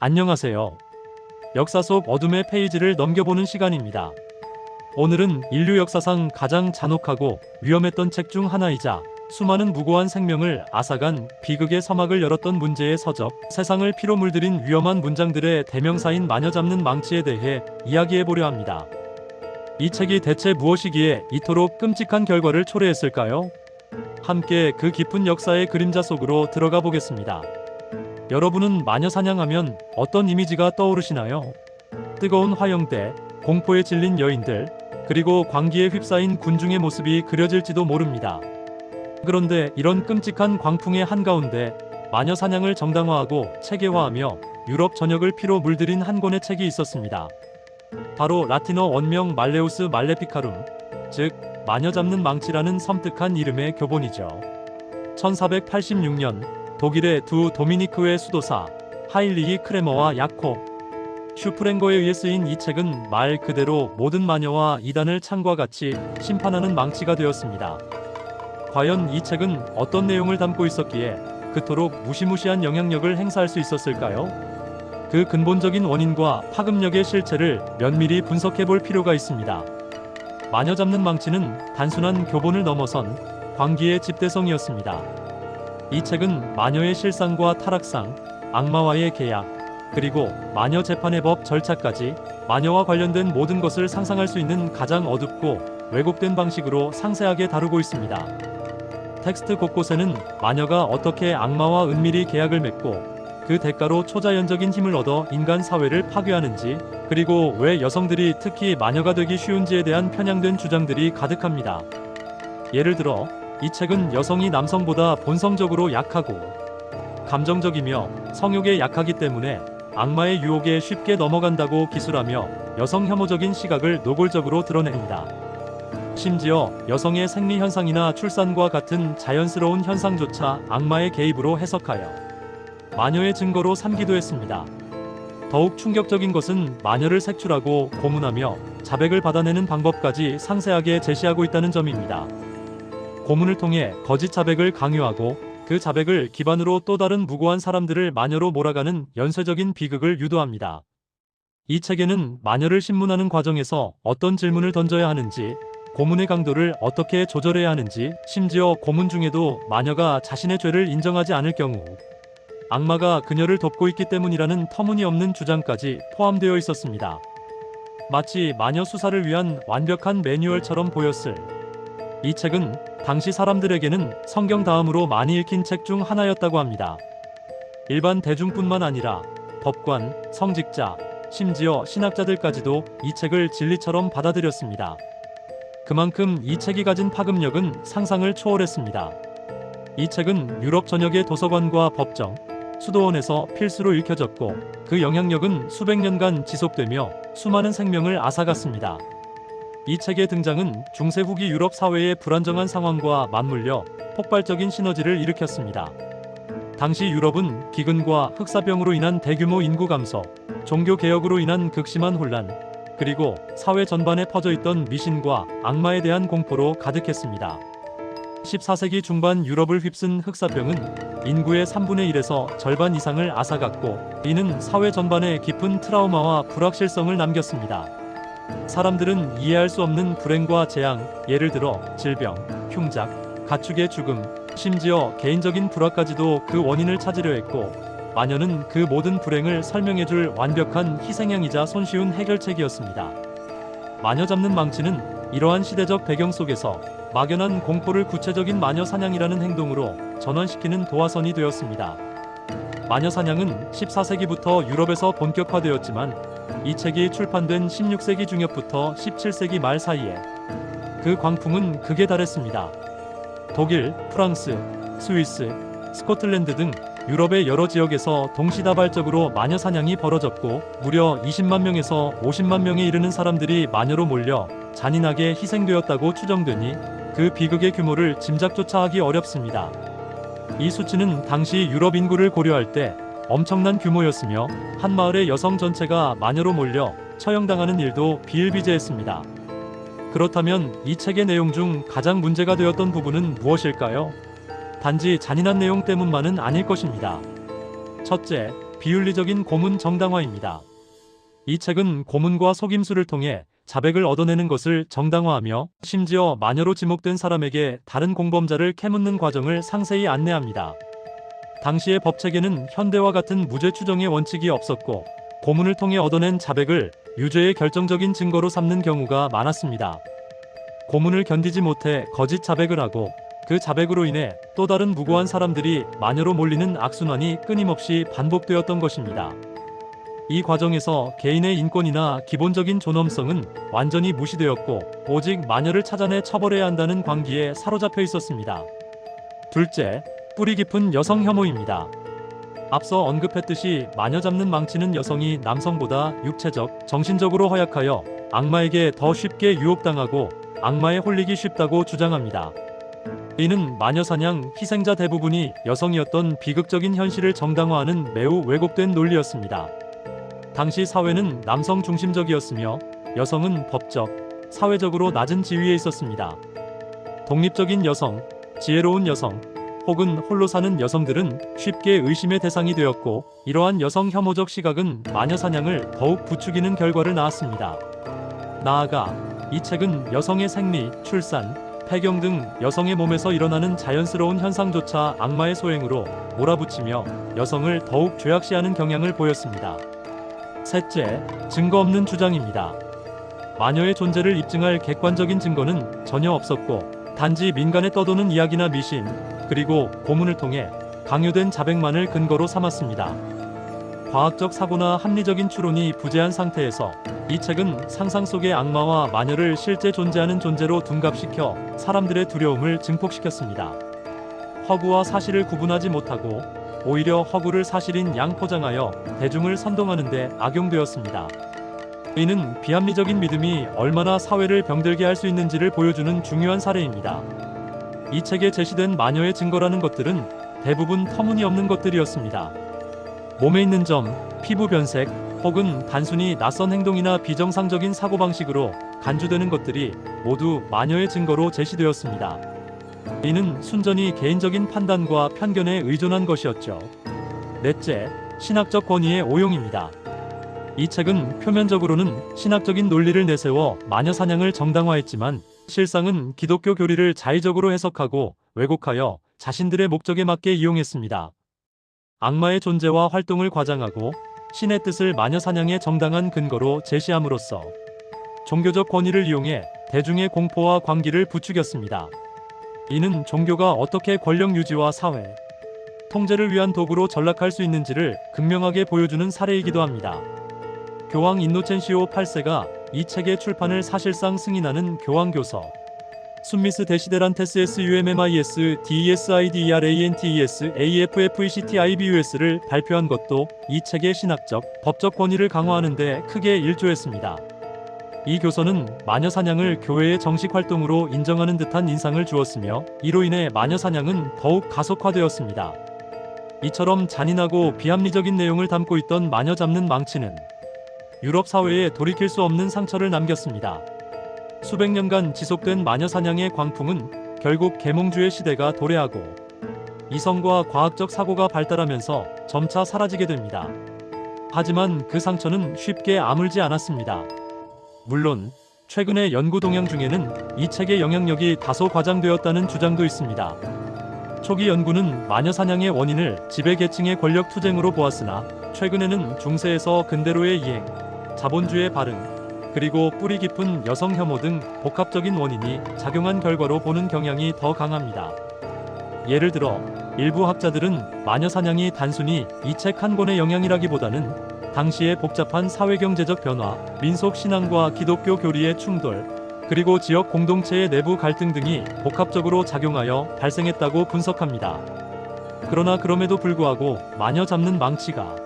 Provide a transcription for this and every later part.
안녕하세요. 역사 속 어둠의 페이지를 넘겨보는 시간입니다. 오늘은 인류 역사상 가장 잔혹하고 위험했던 책 중 하나이자 수많은 무고한 생명을 앗아간 비극의 서막을 열었던 문제의 서적, 세상을 피로 물들인 위험한 문장들의 대명사인 마녀 잡는 망치에 대해 이야기해보려 합니다. 이 책이 대체 무엇이기에 이토록 끔찍한 결과를 초래했을까요? 함께 그 깊은 역사의 그림자 속으로 들어가 보겠습니다. 여러분은 마녀 사냥하면 어떤 이미지가 떠오르시나요? 뜨거운 화형대, 공포에 질린 여인들, 그리고 광기에 휩싸인 군중의 모습이 그려질지도 모릅니다. 그런데 이런 끔찍한 광풍의 한가운데 마녀 사냥을 정당화하고 체계화하며 유럽 전역을 피로 물들인 한 권의 책이 있었습니다. 바로 라틴어 원명 말레우스 말레피카룸, 즉 마녀 잡는 망치라는 섬뜩한 이름의 교본이죠. 1486년 독일의 두 도미니크회 수도사 하일리히 크레머와 야코 슈프랭거에 의해 쓰인 이 책은 말 그대로 모든 마녀와 이단을 창과 같이 심판하는 망치가 되었습니다. 과연 이 책은 어떤 내용을 담고 있었기에 그토록 무시무시한 영향력을 행사할 수 있었을까요? 그 근본적인 원인과 파급력의 실체를 면밀히 분석해 볼 필요가 있습니다. 마녀 잡는 망치는 단순한 교본을 넘어선 광기의 집대성이었습니다. 이 책은 마녀의 실상과 타락상, 악마와의 계약, 그리고 마녀 재판의 법 절차까지 마녀와 관련된 모든 것을 상상할 수 있는 가장 어둡고 왜곡된 방식으로 상세하게 다루고 있습니다. 텍스트 곳곳에는 마녀가 어떻게 악마와 은밀히 계약을 맺고 그 대가로 초자연적인 힘을 얻어 인간 사회를 파괴하는지, 그리고 왜 여성들이 특히 마녀가 되기 쉬운지에 대한 편향된 주장들이 가득합니다. 예를 들어 이 책은 여성이 남성보다 본성적으로 약하고 감정적이며 성욕에 약하기 때문에 악마의 유혹에 쉽게 넘어간다고 기술하며 여성 혐오적인 시각을 노골적으로 드러냅니다. 심지어 여성의 생리 현상이나 출산과 같은 자연스러운 현상조차 악마의 개입으로 해석하여 마녀의 증거로 삼기도 했습니다. 더욱 충격적인 것은 마녀를 색출하고 고문하며 자백을 받아내는 방법까지 상세하게 제시하고 있다는 점입니다. 고문을 통해 거짓 자백을 강요하고 그 자백을 기반으로 또 다른 무고한 사람들을 마녀로 몰아가는 연쇄적인 비극을 유도합니다. 이 책에는 마녀를 신문하는 과정에서 어떤 질문을 던져야 하는지, 고문의 강도를 어떻게 조절해야 하는지, 심지어 고문 중에도 마녀가 자신의 죄를 인정하지 않을 경우 악마가 그녀를 돕고 있기 때문이라는 터무니없는 주장까지 포함되어 있었습니다. 마치 마녀 수사를 위한 완벽한 매뉴얼처럼 보였을 이 책은 당시 사람들에게는 성경 다음으로 많이 읽힌 책 중 하나였다고 합니다. 일반 대중뿐만 아니라 법관, 성직자, 심지어 신학자들까지도 이 책을 진리처럼 받아들였습니다. 그만큼 이 책이 가진 파급력은 상상을 초월했습니다. 이 책은 유럽 전역의 도서관과 법정, 수도원에서 필수로 읽혀졌고 그 영향력은 수백 년간 지속되며 수많은 생명을 앗아갔습니다. 이 책의 등장은 중세 후기 유럽 사회의 불안정한 상황과 맞물려 폭발적인 시너지를 일으켰습니다. 당시 유럽은 기근과 흑사병으로 인한 대규모 인구 감소, 종교 개혁으로 인한 극심한 혼란, 그리고 사회 전반에 퍼져있던 미신과 악마에 대한 공포로 가득했습니다. 14세기 중반 유럽을 휩쓴 흑사병은 인구의 3분의 1에서 절반 이상을 앗아갔고 이는 사회 전반에 깊은 트라우마와 불확실성을 남겼습니다. 사람들은 이해할 수 없는 불행과 재앙, 예를 들어 질병, 흉작, 가축의 죽음, 심지어 개인적인 불화까지도 그 원인을 찾으려 했고 마녀는 그 모든 불행을 설명해줄 완벽한 희생양이자 손쉬운 해결책이었습니다. 마녀 잡는 망치는 이러한 시대적 배경 속에서 막연한 공포를 구체적인 마녀 사냥이라는 행동으로 전환시키는 도화선이 되었습니다. 마녀 사냥은 14세기부터 유럽에서 본격화되었지만 이 책이 출판된 16세기 중엽부터 17세기 말 사이에 그 광풍은 극에 달했습니다. 독일, 프랑스, 스위스, 스코틀랜드 등 유럽의 여러 지역에서 동시다발적으로 마녀 사냥이 벌어졌고 무려 20만 명에서 50만 명에 이르는 사람들이 마녀로 몰려 잔인하게 희생되었다고 추정되니 그 비극의 규모를 짐작조차 하기 어렵습니다. 이 수치는 당시 유럽 인구를 고려할 때 엄청난 규모였으며 한 마을의 여성 전체가 마녀로 몰려 처형당하는 일도 비일비재했습니다. 그렇다면 이 책의 내용 중 가장 문제가 되었던 부분은 무엇일까요? 단지 잔인한 내용 때문만은 아닐 것입니다. 첫째, 비윤리적인 고문 정당화입니다. 이 책은 고문과 속임수를 통해 자백을 얻어내는 것을 정당화하며 심지어 마녀로 지목된 사람에게 다른 공범자를 캐묻는 과정을 상세히 안내합니다. 당시의 법체계는 현대와 같은 무죄 추정의 원칙이 없었고 고문을 통해 얻어낸 자백을 유죄의 결정적인 증거로 삼는 경우가 많았습니다. 고문을 견디지 못해 거짓 자백을 하고 그 자백으로 인해 또 다른 무고한 사람들이 마녀로 몰리는 악순환이 끊임없이 반복되었던 것입니다. 이 과정에서 개인의 인권이나 기본적인 존엄성은 완전히 무시되었고 오직 마녀를 찾아내 처벌해야 한다는 광기에 사로잡혀 있었습니다. 둘째, 뿌리 깊은 여성 혐오입니다. 앞서 언급했듯이 마녀 잡는 망치는 여성이 남성보다 육체적, 정신적으로 허약하여 악마에게 더 쉽게 유혹당하고 악마에 홀리기 쉽다고 주장합니다. 이는 마녀 사냥 희생자 대부분이 여성이었던 비극적인 현실을 정당화하는 매우 왜곡된 논리였습니다. 당시 사회는 남성 중심적이었으며 여성은 법적, 사회적으로 낮은 지위에 있었습니다. 독립적인 여성, 지혜로운 여성, 혹은 홀로 사는 여성들은 쉽게 의심의 대상이 되었고 이러한 여성 혐오적 시각은 마녀 사냥을 더욱 부추기는 결과를 낳았습니다. 나아가 이 책은 여성의 생리, 출산, 폐경 등 여성의 몸에서 일어나는 자연스러운 현상조차 악마의 소행으로 몰아붙이며 여성을 더욱 죄악시하는 경향을 보였습니다. 셋째, 증거 없는 주장입니다. 마녀의 존재를 입증할 객관적인 증거는 전혀 없었고 단지 민간에 떠도는 이야기나 미신, 그리고 고문을 통해 강요된 자백만을 근거로 삼았습니다. 과학적 사고나 합리적인 추론이 부재한 상태에서 이 책은 상상 속의 악마와 마녀를 실제 존재하는 존재로 둔갑시켜 사람들의 두려움을 증폭시켰습니다. 허구와 사실을 구분하지 못하고 오히려 허구를 사실인 양 포장하여 대중을 선동하는 데 악용되었습니다. 이는 비합리적인 믿음이 얼마나 사회를 병들게 할 수 있는지를 보여주는 중요한 사례입니다. 이 책에 제시된 마녀의 증거라는 것들은 대부분 터무니없는 것들이었습니다. 몸에 있는 점, 피부 변색, 혹은 단순히 낯선 행동이나 비정상적인 사고방식으로 간주되는 것들이 모두 마녀의 증거로 제시되었습니다. 이는 순전히 개인적인 판단과 편견에 의존한 것이었죠. 넷째, 신학적 권위의 오용입니다. 이 책은 표면적으로는 신학적인 논리를 내세워 마녀 사냥을 정당화했지만 실상은 기독교 교리를 자의적으로 해석하고 왜곡하여 자신들의 목적에 맞게 이용했습니다. 악마의 존재와 활동을 과장하고 신의 뜻을 마녀 사냥의 정당한 근거로 제시함으로써 종교적 권위를 이용해 대중의 공포와 광기를 부추겼습니다. 이는 종교가 어떻게 권력 유지와 사회 통제를 위한 도구로 전락할 수 있는지를 극명하게 보여주는 사례이기도 합니다. 교황 인노첸시오 8세가 이 책의 출판을 사실상 승인하는 교황교서 순미스 데시데란테스 SUMMIS DESIDERANTES AFFECTIBUS를 발표한 것도 이 책의 신학적, 법적 권위를 강화하는 데 크게 일조했습니다. 이 교서는 마녀 사냥을 교회의 정식 활동으로 인정하는 듯한 인상을 주었으며 이로 인해 마녀 사냥은 더욱 가속화되었습니다. 이처럼 잔인하고 비합리적인 내용을 담고 있던 마녀 잡는 망치는 유럽 사회에 돌이킬 수 없는 상처를 남겼습니다. 수백 년간 지속된 마녀 사냥의 광풍은 결국 계몽주의 시대가 도래하고 이성과 과학적 사고가 발달하면서 점차 사라지게 됩니다. 하지만 그 상처는 쉽게 아물지 않았습니다. 물론 최근의 연구 동향 중에는 이 책의 영향력이 다소 과장되었다는 주장도 있습니다. 초기 연구는 마녀 사냥의 원인을 지배계층의 권력 투쟁으로 보았으나 최근에는 중세에서 근대로의 이행, 자본주의 발흥, 그리고 뿌리 깊은 여성 혐오 등 복합적인 원인이 작용한 결과로 보는 경향이 더 강합니다. 예를 들어 일부 학자들은 마녀 사냥이 단순히 이 책 한 권의 영향이라기보다는 당시의 복잡한 사회경제적 변화, 민속 신앙과 기독교 교리의 충돌, 그리고 지역 공동체의 내부 갈등 등이 복합적으로 작용하여 발생했다고 분석합니다. 그러나 그럼에도 불구하고 마녀 잡는 망치가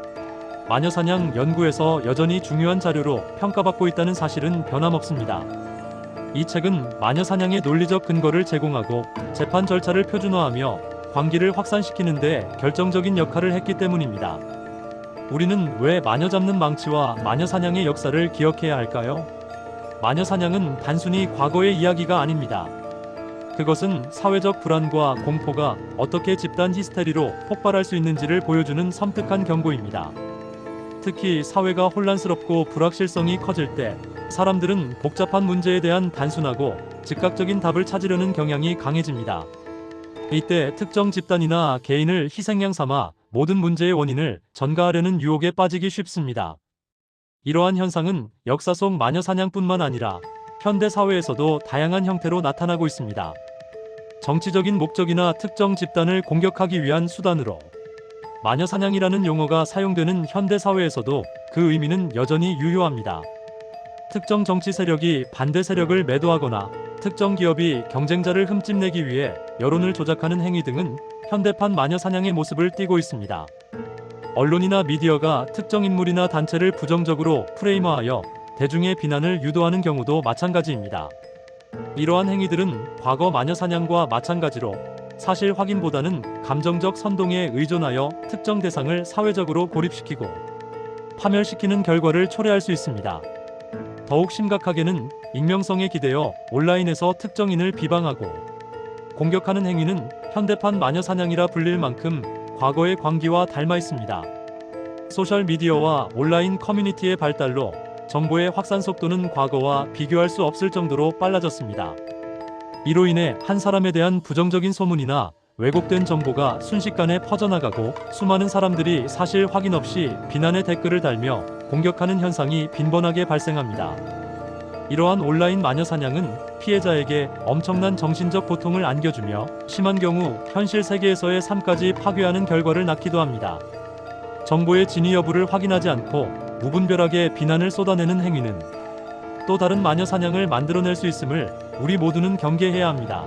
마녀 사냥 연구에서 여전히 중요한 자료로 평가받고 있다는 사실은 변함없습니다. 이 책은 마녀 사냥의 논리적 근거를 제공하고 재판 절차를 표준화하며 광기를 확산시키는 데 결정적인 역할을 했기 때문입니다. 우리는 왜 마녀 잡는 망치와 마녀 사냥의 역사를 기억해야 할까요? 마녀 사냥은 단순히 과거의 이야기가 아닙니다. 그것은 사회적 불안과 공포가 어떻게 집단 히스테리로 폭발할 수 있는지를 보여주는 섬뜩한 경고입니다. 특히 사회가 혼란스럽고 불확실성이 커질 때 사람들은 복잡한 문제에 대한 단순하고 즉각적인 답을 찾으려는 경향이 강해집니다. 이때 특정 집단이나 개인을 희생양 삼아 모든 문제의 원인을 전가하려는 유혹에 빠지기 쉽습니다. 이러한 현상은 역사 속 마녀 사냥뿐만 아니라 현대 사회에서도 다양한 형태로 나타나고 있습니다. 정치적인 목적이나 특정 집단을 공격하기 위한 수단으로 마녀 사냥이라는 용어가 사용되는 현대 사회에서도 그 의미는 여전히 유효합니다. 특정 정치 세력이 반대 세력을 매도하거나 특정 기업이 경쟁자를 흠집내기 위해 여론을 조작하는 행위 등은 현대판 마녀 사냥의 모습을 띠고 있습니다. 언론이나 미디어가 특정 인물이나 단체를 부정적으로 프레임화하여 대중의 비난을 유도하는 경우도 마찬가지입니다. 이러한 행위들은 과거 마녀 사냥과 마찬가지로 사실 확인보다는 감정적 선동에 의존하여 특정 대상을 사회적으로 고립시키고 파멸시키는 결과를 초래할 수 있습니다. 더욱 심각하게는 익명성에 기대어 온라인에서 특정인을 비방하고 공격하는 행위는 현대판 마녀 사냥이라 불릴 만큼 과거의 광기와 닮아 있습니다. 소셜미디어와 온라인 커뮤니티의 발달로 정보의 확산 속도는 과거와 비교할 수 없을 정도로 빨라졌습니다. 이로 인해 한 사람에 대한 부정적인 소문이나 왜곡된 정보가 순식간에 퍼져나가고 수많은 사람들이 사실 확인 없이 비난의 댓글을 달며 공격하는 현상이 빈번하게 발생합니다. 이러한 온라인 마녀 사냥은 피해자에게 엄청난 정신적 고통을 안겨주며 심한 경우 현실 세계에서의 삶까지 파괴하는 결과를 낳기도 합니다. 정보의 진위 여부를 확인하지 않고 무분별하게 비난을 쏟아내는 행위는 또 다른 마녀 사냥을 만들어낼 수 있음을 우리 모두는 경계해야 합니다.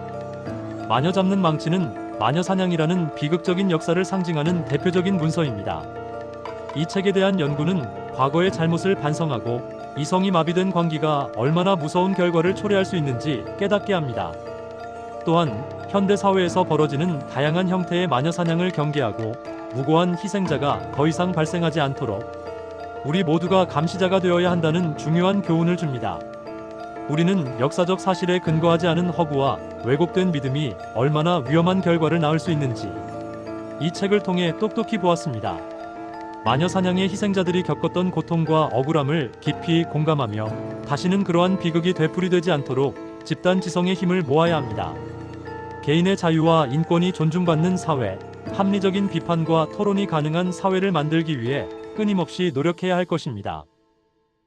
마녀 잡는 망치는 마녀 사냥이라는 비극적인 역사를 상징하는 대표적인 문서입니다. 이 책에 대한 연구는 과거의 잘못을 반성하고 이성이 마비된 광기가 얼마나 무서운 결과를 초래할 수 있는지 깨닫게 합니다. 또한 현대 사회에서 벌어지는 다양한 형태의 마녀 사냥을 경계하고 무고한 희생자가 더 이상 발생하지 않도록 우리 모두가 감시자가 되어야 한다는 중요한 교훈을 줍니다. 우리는 역사적 사실에 근거하지 않은 허구와 왜곡된 믿음이 얼마나 위험한 결과를 낳을 수 있는지 이 책을 통해 똑똑히 보았습니다. 마녀 사냥의 희생자들이 겪었던 고통과 억울함을 깊이 공감하며 다시는 그러한 비극이 되풀이되지 않도록 집단 지성의 힘을 모아야 합니다. 개인의 자유와 인권이 존중받는 사회, 합리적인 비판과 토론이 가능한 사회를 만들기 위해 끊임없이 노력해야 할 것입니다.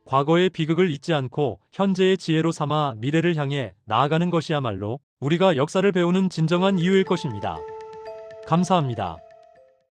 과거의 비극을 잊지 않고 현재의 지혜로 삼아 미래를 향해 나아가는 것이야말로 우리가 역사를 배우는 진정한 이유일 것입니다. 감사합니다.